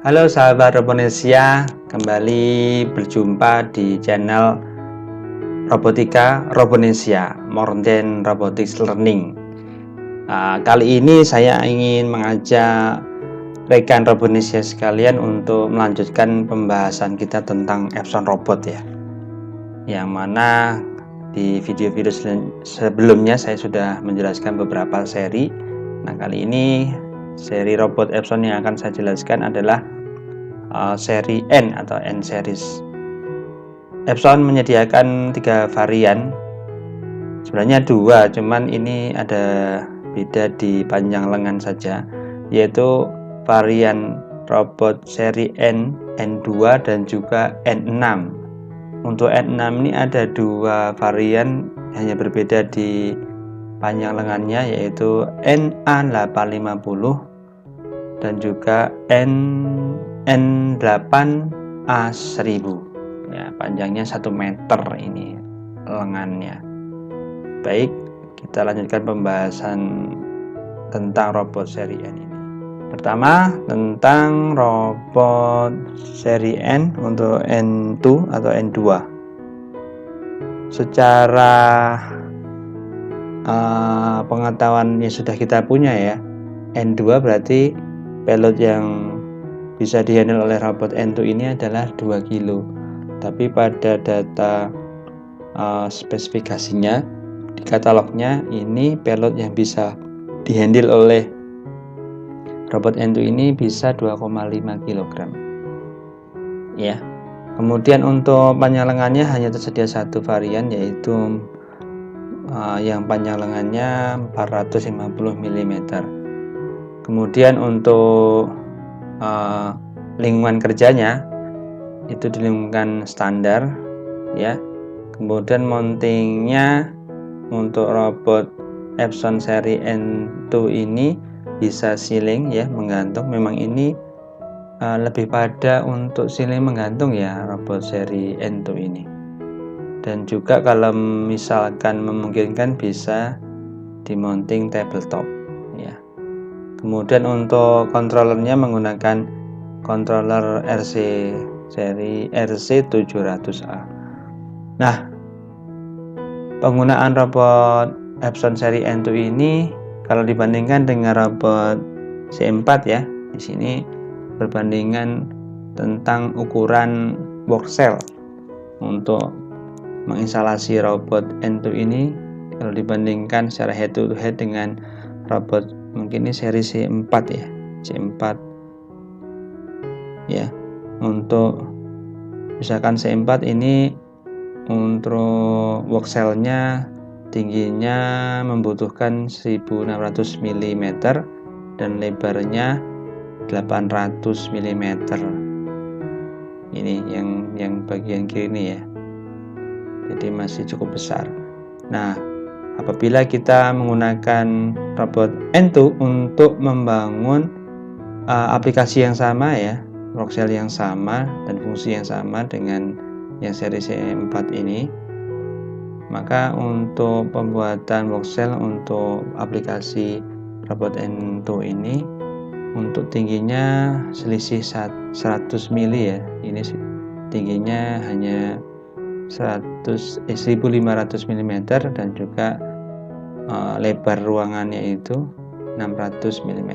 Halo sahabat Robonesia, kembali berjumpa di channel Robotika Robonesia, Modern Robotics Learning. Kali ini saya ingin mengajak rekan Robonesia sekalian untuk melanjutkan pembahasan kita tentang Epson Robot ya. Yang mana di video-video sebelumnya saya sudah menjelaskan beberapa seri. Nah, kali ini seri robot Epson yang akan saya jelaskan adalah seri N atau N series. Epson menyediakan 3 varian, sebenarnya 2, cuman ini ada beda di panjang lengan saja, yaitu varian robot seri N, N2 dan juga N6. Untuk N6 ini ada 2 varian, hanya berbeda di panjang lengannya, yaitu NA850 dan juga N8A1000 ya, panjangnya 1 meter ini lengannya. Baik, kita lanjutkan pembahasan tentang robot seri N ini. Pertama, tentang robot seri N untuk N2 atau N2. Secara pengetahuan yang sudah kita punya ya, N2 berarti payload yang bisa dihandle oleh robot N2 ini adalah 2 kilo. Tapi pada data spesifikasinya di katalognya, ini payload yang bisa dihandle oleh robot N2 ini bisa 2,5 kg ya. Kemudian untuk panjang lengannya hanya tersedia 1 varian, yaitu yang panjang lengannya 450 mm. Kemudian untuk lingkungan kerjanya itu di lingkungan standar ya. Kemudian mountingnya untuk robot Epson seri N2 ini bisa ceiling ya, menggantung. Memang ini lebih pada untuk ceiling menggantung ya robot seri N2 ini. Dan juga kalau misalkan memungkinkan bisa di mounting tabletop ya. Kemudian untuk kontrolernya menggunakan controller RC seri RC700A. Nah, penggunaan robot Epson seri N2 ini kalau dibandingkan dengan robot C4 ya, di sini perbandingan tentang ukuran box cell untuk menginstalasi robot N2 ini, kalau dibandingkan secara head to head dengan robot mungkin ini seri C4 ya, C4 ya. Untuk misalkan C4 ini untuk box cellnya tingginya membutuhkan 1600 mm dan lebarnya 800 mm. Ini yang bagian kiri ini ya, jadi masih cukup besar. Nah, apabila kita menggunakan robot N2 untuk membangun aplikasi yang sama ya, box cell yang sama dan fungsi yang sama dengan yang seri C4 ini, maka untuk pembuatan box cell untuk aplikasi robot N2 ini untuk tingginya selisih 100 mili ya. Ini tingginya hanya 1500 mm dan juga lebar ruangannya itu 600 mm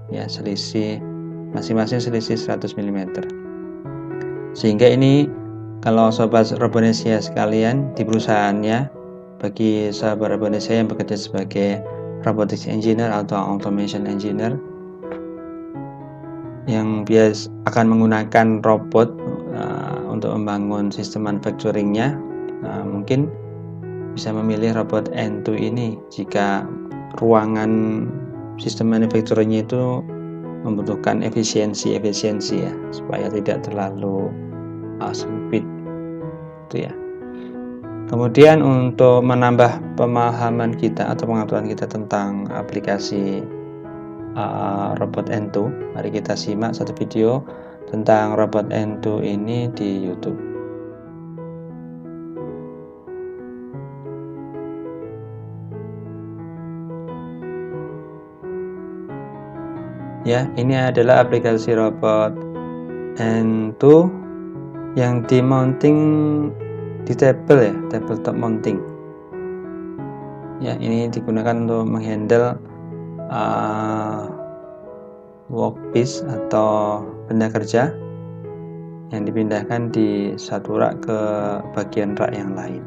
ya, selisih masing-masing selisih 100 mm. Sehingga ini kalau sobat Robonesia sekalian di perusahaannya, bagi sahabat Robonesia yang bekerja sebagai robotics engineer atau automation engineer yang biasa akan menggunakan robot untuk membangun sistem manufacturingnya, mungkin bisa memilih robot N2 ini jika ruangan sistem manufacturingnya itu membutuhkan efisiensi ya, supaya tidak terlalu sempit itu ya. Kemudian untuk menambah pemahaman kita atau pengetahuan kita tentang aplikasi robot N2, mari kita simak satu video tentang robot N2 ini di YouTube. Ya, ini adalah aplikasi robot N2 yang di mounting di table ya, tabletop mounting. Ya, ini digunakan untuk menghandle workpiece atau benda kerja yang dipindahkan di satu rak ke bagian rak yang lain.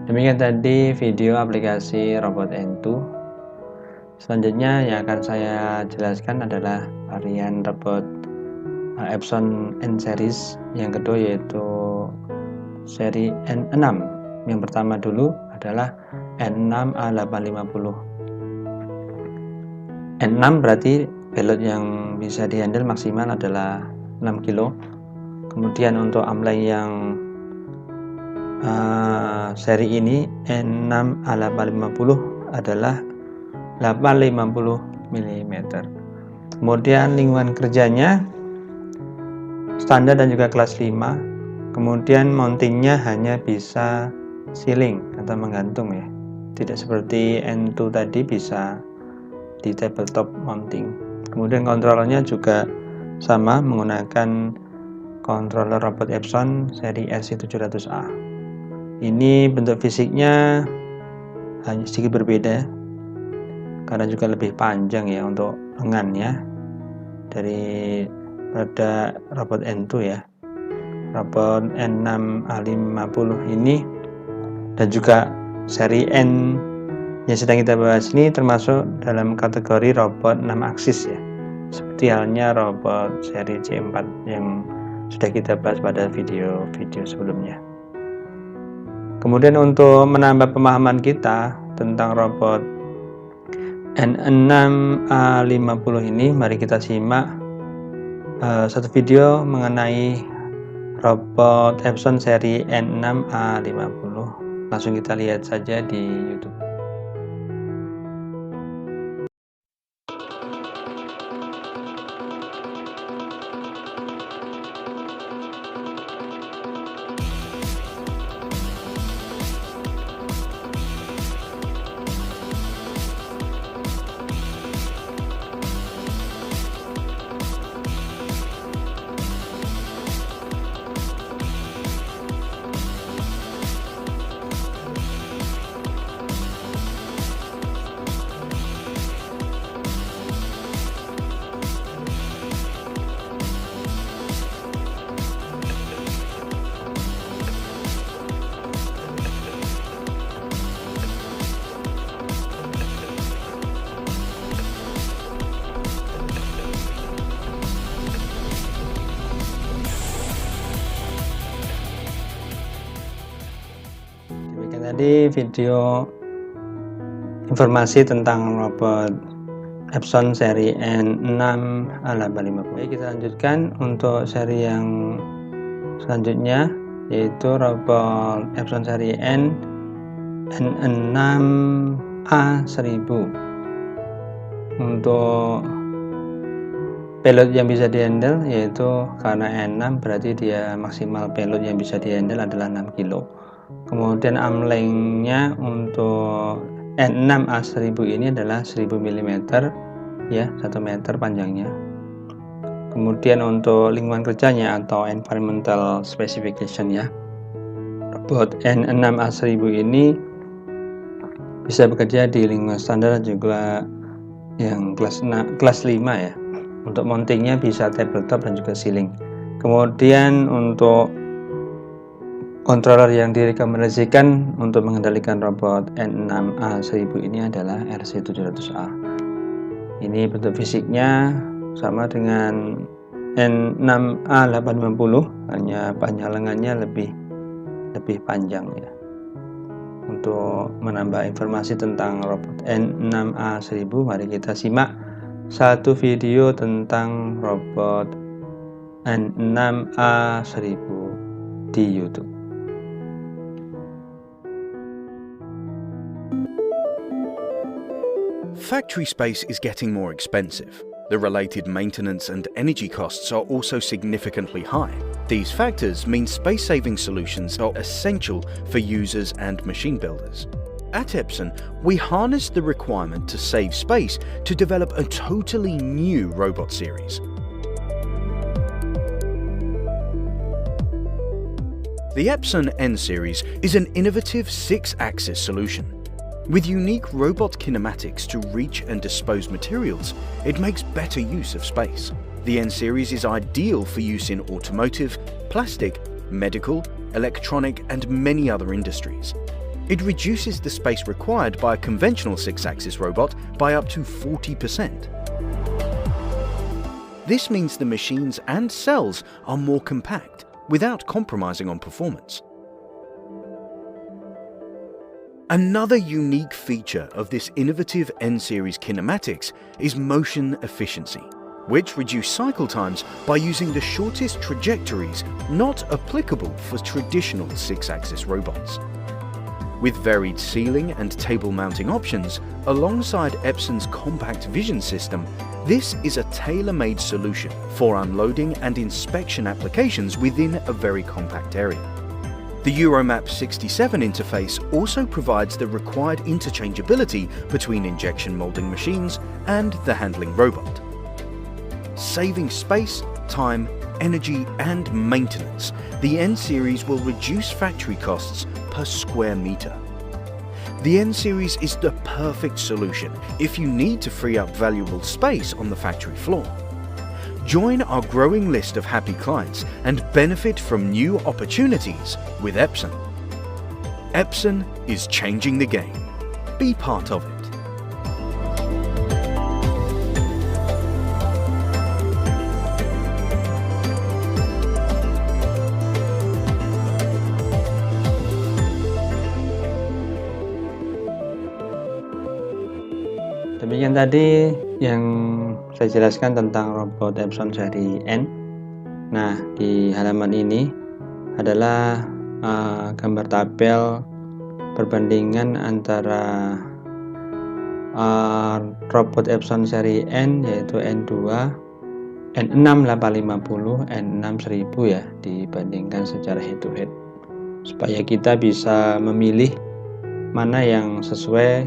Demikian tadi video aplikasi robot N2. Selanjutnya yang akan saya jelaskan adalah varian robot Epson N series yang kedua, yaitu seri N6. Yang pertama dulu adalah N6 A850. N6 berarti payload yang bisa dihandle maksimal adalah 6 kilo. Kemudian untuk amlay yang seri ini N6 A850 adalah 850 mm. Kemudian lingkungan kerjanya standar dan juga kelas 5. Kemudian mountingnya hanya bisa ceiling atau menggantung ya, tidak seperti N2 tadi bisa di tabletop mounting. Kemudian kontrolernya juga sama, menggunakan controller robot Epson seri SC700A. Ini bentuk fisiknya hanya sedikit berbeda karena juga lebih panjang ya untuk lengannya dari pada robot N2 ya. Robot N6 A550 ini dan juga seri N yang sedang kita bahas ini termasuk dalam kategori robot 6 aksis ya, seperti halnya robot seri C4 yang sudah kita bahas pada video-video sebelumnya. Kemudian untuk menambah pemahaman kita tentang robot N6 A50 ini, mari kita simak satu video mengenai robot Epson seri N6A50. Langsung kita lihat saja di YouTube. Tadi video informasi tentang robot Epson seri N6A850. Baik, kita lanjutkan untuk seri yang selanjutnya, yaitu robot Epson seri N6A1000. Untuk payload yang bisa dihandle, yaitu karena N6 berarti dia maksimal payload yang bisa dihandle adalah 6 kilo. Kemudian amlengnya untuk N6A1000 ini adalah 1000 mm ya, 1 meter panjangnya. Kemudian untuk lingkungan kerjanya atau environmental specification ya, robot N6A1000 ini bisa bekerja di lingkungan standar juga yang kelas 5 ya. Untuk mountingnya bisa tabletop dan juga ceiling. Kemudian untuk controller yang direkomendasikan untuk mengendalikan robot N6A1000 ini adalah RC700A. Ini bentuk fisiknya sama dengan N6A850, hanya panjang lengannya lebih panjang ya. Untuk menambah informasi tentang robot N6A1000, mari kita simak satu video tentang robot N6A1000 di YouTube. Factory space is getting more expensive. The related maintenance and energy costs are also significantly high. These factors mean space-saving solutions are essential for users and machine builders. At Epson, we harness the requirement to save space to develop a totally new robot series. The Epson N series is an innovative 6-axis solution. With unique robot kinematics to reach and dispose materials, it makes better use of space. The N series is ideal for use in automotive, plastic, medical, electronic, and many other industries. It reduces the space required by a conventional 6-axis robot by up to 40%. This means the machines and cells are more compact, without compromising on performance. Another unique feature of this innovative N-series kinematics is motion efficiency, which reduce cycle times by using the shortest trajectories not applicable for traditional 6-axis robots. With varied ceiling and table mounting options, alongside Epson's compact vision system, this is a tailor-made solution for unloading and inspection applications within a very compact area. The Euromap 67 interface also provides the required interchangeability between injection molding machines and the handling robot. Saving space, time, energy and maintenance, the N-series will reduce factory costs per square meter. The N-series is the perfect solution if you need to free up valuable space on the factory floor. Join our growing list of happy clients and benefit from new opportunities with Epson. Epson is changing the game. Be part of it. Demikian tadi yang saya jelaskan tentang robot Epson seri N. Nah, di halaman ini adalah gambar tabel perbandingan antara robot Epson seri N, yaitu N2, N6 850, N6 1000 ya, dibandingkan secara head to head, supaya kita bisa memilih mana yang sesuai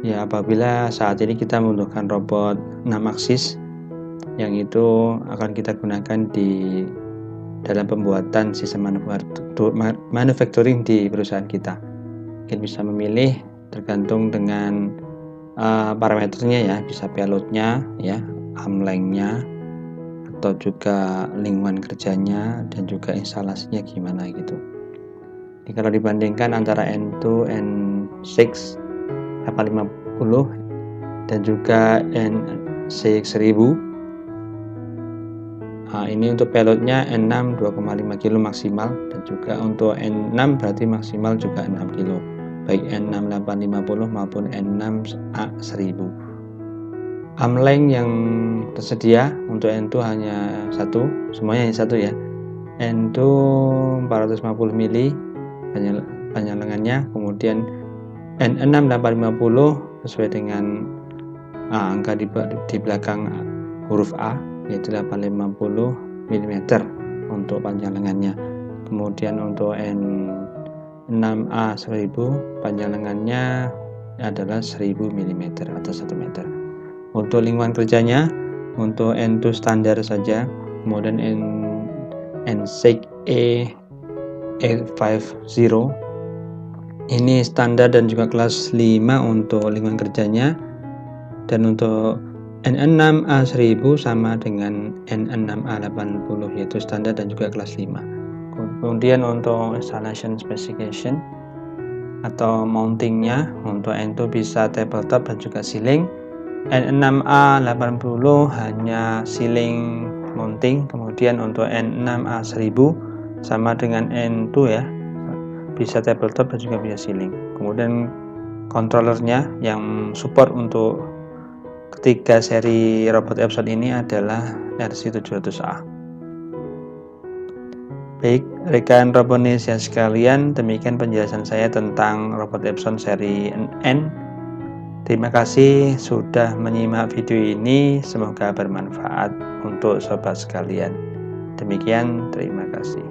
ya apabila saat ini kita membutuhkan robot 6 aksis yang itu akan kita gunakan di dalam pembuatan sistem manufacturing di perusahaan kita. Mungkin bisa memilih tergantung dengan parameternya ya, bisa payloadnya ya, lengthnya, atau juga lingkungan kerjanya, dan juga instalasinya gimana gitu. Jadi kalau dibandingkan antara N2, N6 850 dan juga N6 1000, ini untuk payloadnya N6 2,5 kg maksimal, dan juga untuk N6 berarti maksimal juga 6 kg, baik N6 850 maupun N6 1000. Length yang tersedia untuk N2 hanya satu, semuanya hanya satu ya. N2 450 mili panjang lengannya, kemudian N6 850 sesuai dengan angka di belakang huruf A, yaitu 850 mm untuk panjang lengannya. Kemudian untuk N6A 1000 panjang lengannya adalah 1000 mm atau 1 meter. Untuk lingkungan kerjanya, untuk N2 standar saja, kemudian N6 A850 ini standar dan juga kelas 5 untuk lingkungan kerjanya, dan untuk N6 A1000 sama dengan N6 A80, yaitu standar dan juga kelas 5. Kemudian untuk installation specification atau mountingnya, untuk N2 bisa tabletop dan juga ceiling. N6 A80 hanya ceiling mounting. Kemudian untuk N6 A1000 sama dengan N2 ya, bisa tabletop dan juga bisa ceiling. Kemudian controllernya yang support untuk ketiga seri robot Epson ini adalah RC700A. Baik, rekan Robonesia sekalian, demikian penjelasan saya tentang robot Epson seri N. Terima kasih sudah menyimak video ini, semoga bermanfaat untuk sobat sekalian. Demikian, terima kasih.